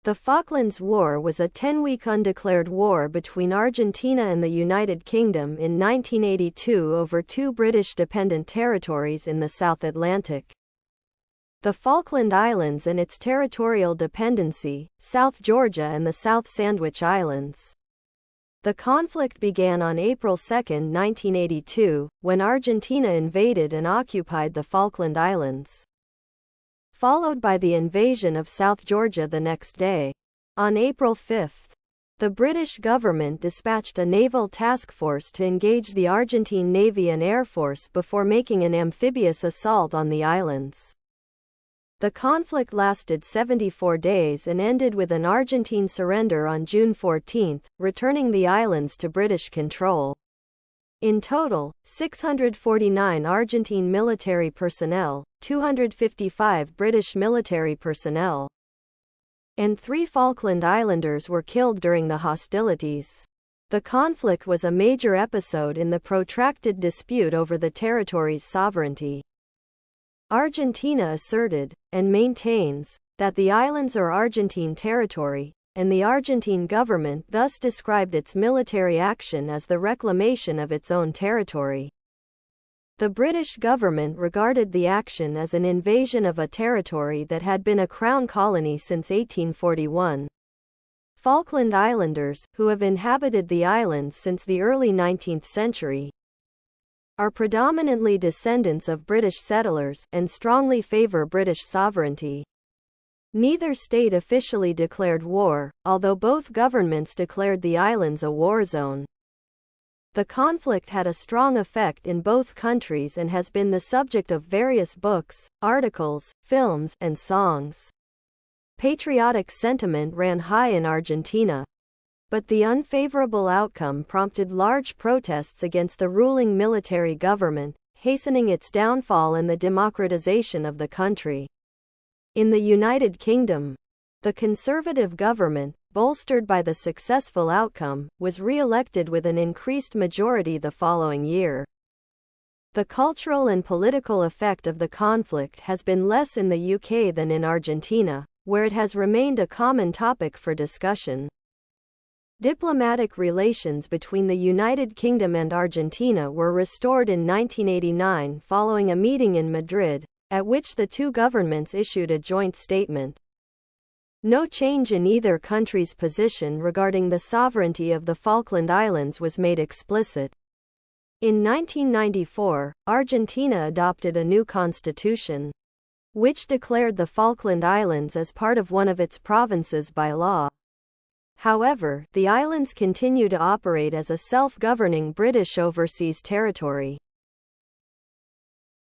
The Falklands War was a 10-week undeclared war between Argentina and the United Kingdom in 1982 over two British dependent territories in the South Atlantic. The Falkland Islands and its territorial dependency, South Georgia and the South Sandwich Islands. The conflict began on April 2, 1982, when Argentina invaded and occupied the Falkland Islands, followed by the invasion of South Georgia the next day. On April 5, the British government dispatched a naval task force to engage the Argentine Navy and Air Force before making an amphibious assault on the islands. The conflict lasted 74 days and ended with an Argentine surrender on June 14, returning the islands to British control. In total, 649 Argentine military personnel, 255 British military personnel, and 3 Falkland Islanders were killed during the hostilities. The conflict was a major episode in the protracted dispute over the territory's sovereignty. Argentina asserted, and maintains, that the islands are Argentine territory, and the Argentine government thus described its military action as the reclamation of its own territory. The British government regarded the action as an invasion of a territory that had been a crown colony since 1841. Falkland Islanders, who have inhabited the islands since the early 19th century, are predominantly descendants of British settlers and strongly favour British sovereignty. Neither state officially declared war, although both governments declared the islands a war zone. The conflict had a strong effect in both countries and has been the subject of various books, articles, films, and songs. Patriotic sentiment ran high in Argentina, but the unfavorable outcome prompted large protests against the ruling military government, hastening its downfall and the democratization of the country. In the United Kingdom, the Conservative government, bolstered by the successful outcome, was re-elected with an increased majority the following year. The cultural and political effect of the conflict has been less in the UK than in Argentina, where it has remained a common topic for discussion. Diplomatic relations between the United Kingdom and Argentina were restored in 1989 following a meeting in Madrid, at which the two governments issued a joint statement. No change in either country's position regarding the sovereignty of the Falkland Islands was made explicit. In 1994, Argentina adopted a new constitution, which declared the Falkland Islands as part of one of its provinces by law. However, the islands continue to operate as a self-governing British overseas territory.